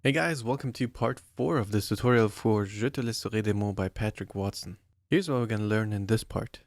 Hey guys, welcome to part 4 of this tutorial for Je te laisserai des mots by Patrick Watson. Here's what we're going to learn in this part.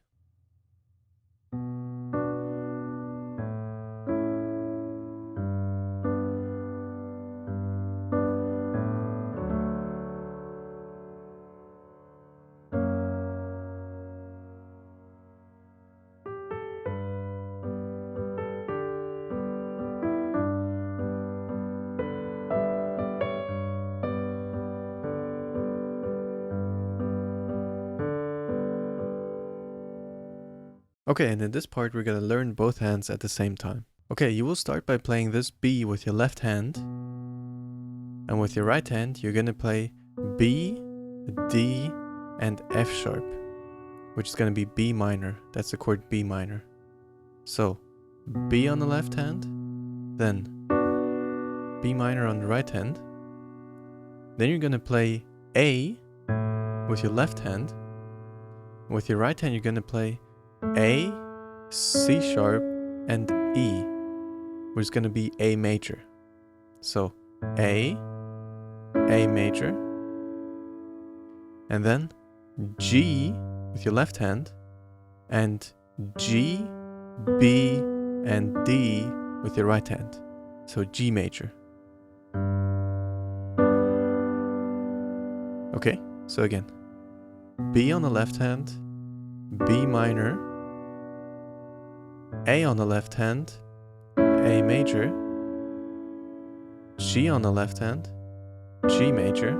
Okay, and in this part we're going to learn both hands at the same time. Okay, you will start by playing this B with your left hand. And with your right hand, you're going to play B, D, and F sharp, which is going to be B minor. That's the chord B minor. So, B on the left hand, then B minor on the right hand. Then you're going to play A with your left hand. With your right hand, you're going to play A, C sharp, and E, which is going to be A major. So A major, and then G with your left hand, and G, B, and D with your right hand. So G major. Okay, so again, B on the left hand, B minor, A on the left hand, A major, G on the left hand, G major.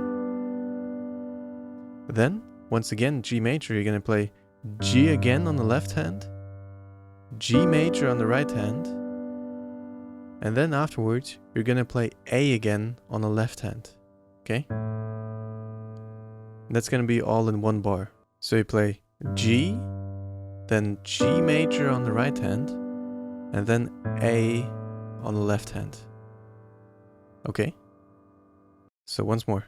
Then, once again, G major, you're going to play G again on the left hand, G major on the right hand, and then afterwards, you're going to play A again on the left hand. Okay? And that's going to be all in one bar. So you play G, then G major on the right hand, and then A on the left hand. Okay? So once more.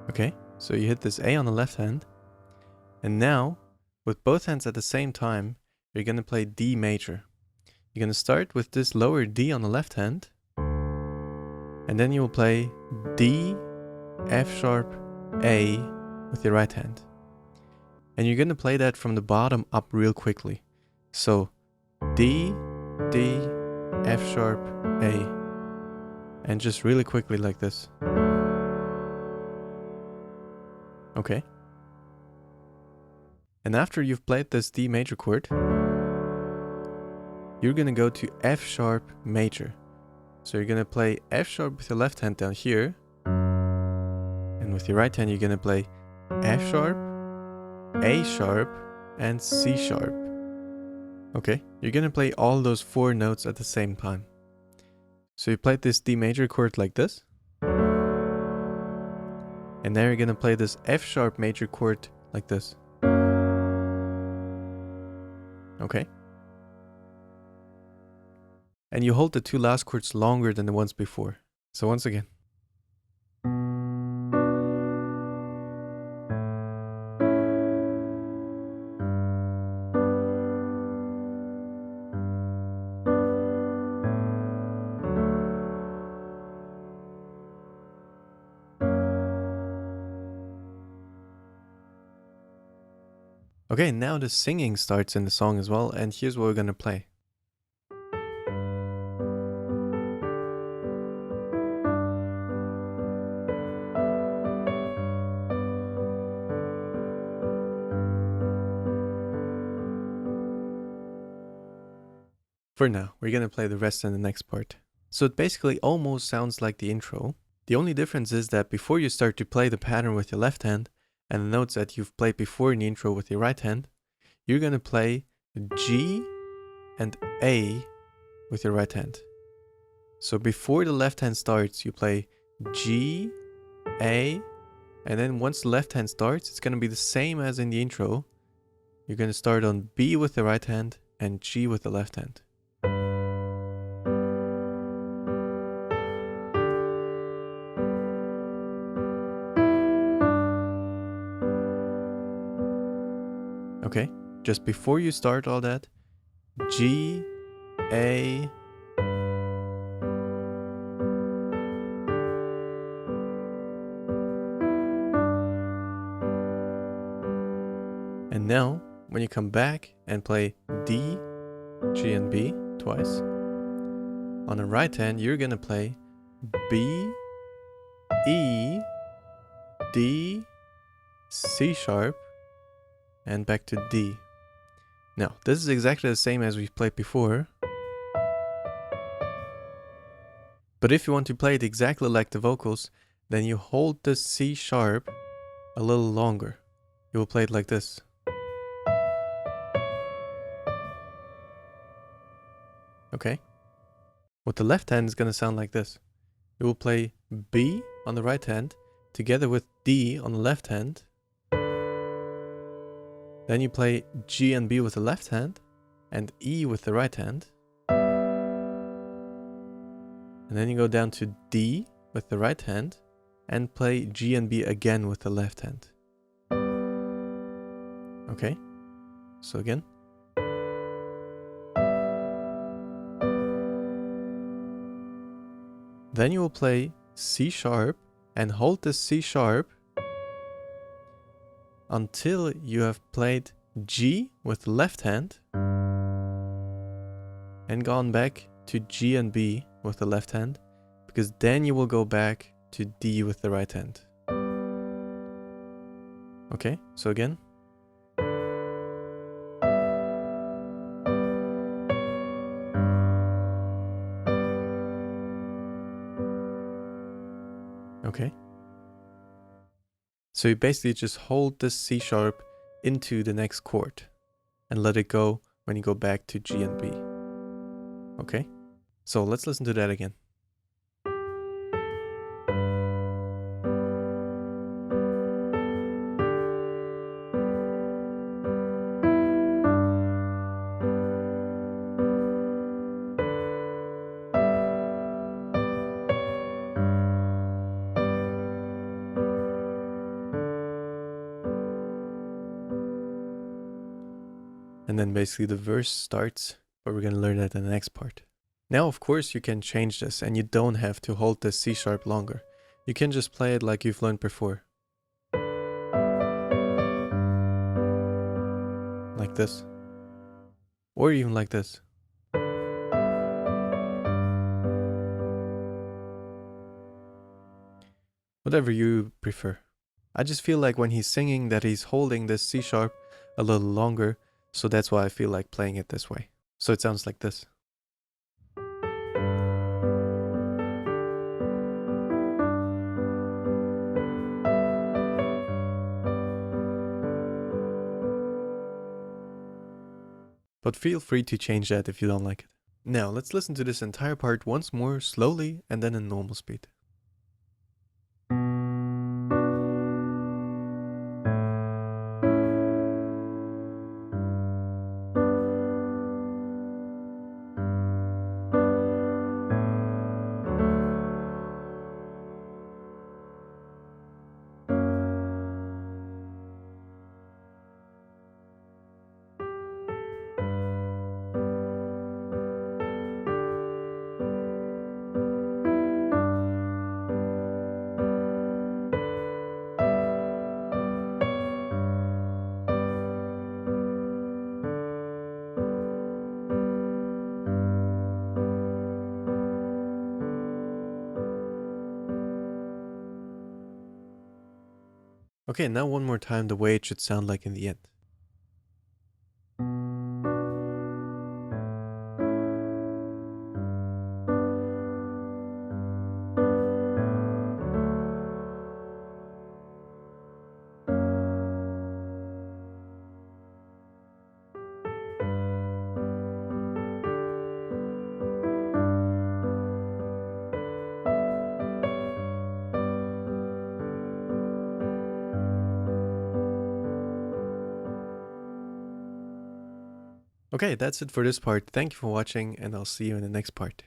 Okay, so you hit this A on the left hand, and now, with both hands at the same time, you're going to play D major. You're going to start with this lower D on the left hand, and then you will play D, F sharp, A with your right hand. And you're going to play that from the bottom up real quickly. So D, D, F sharp, A, and just really quickly like this. Okay. And after you've played this D major chord, you're going to go to F sharp major. So you're going to play F sharp with your left hand down here. And with your right hand, you're going to play F sharp, A sharp, and C sharp. Okay, you're going to play all those 4 notes at the same time. So you played this D major chord like this. And now you're going to play this F sharp major chord like this. Okay. And you hold the 2 last chords longer than the ones before. So once again. Okay, now the singing starts in the song as well, and here's what we're gonna play. For now, we're gonna play the rest in the next part. So it basically almost sounds like the intro. The only difference is that before you start to play the pattern with your left hand, and the notes that you've played before in the intro with your right hand, you're gonna play G and A with your right hand. So before the left hand starts, you play G, A, and then once the left hand starts, it's gonna be the same as in the intro. You're gonna start on B with the right hand and G with the left hand. just before you start all that, G, A, and now when you come back and play D, G and B twice, on the right hand you're gonna play B, E, D, C sharp, and back to D. Now, this is exactly the same as we've played before. But if you want to play it exactly like the vocals, then you hold the C sharp a little longer. You will play it like this. Okay? With the left hand, it's gonna sound like this. You will play B on the right hand, together with D on the left hand. Then you play G and B with the left hand, and E with the right hand. And then you go down to D with the right hand, and play G and B again with the left hand. Okay? So again. Then you will play C sharp, and hold the C sharp until you have played G with the left hand and gone back to G and B with the left hand, because then you will go back to D with the right hand. Okay, so again. Okay. So you basically just hold this C sharp into the next chord and let it go when you go back to G and B. Okay? So let's listen to that again. And then basically the verse starts, but we're going to learn that in the next part. Now, of course, you can change this and you don't have to hold the C sharp longer. You can just play it like you've learned before. Like this. Or even like this. Whatever you prefer. I just feel like when he's singing that he's holding this C sharp a little longer, so that's why I feel like playing it this way. So it sounds like this. But feel free to change that if you don't like it. Now let's listen to this entire part once more slowly and then in normal speed. Okay, now one more time the way it should sound like in the end. Okay, that's it for this part. Thank you for watching, and I'll see you in the next part.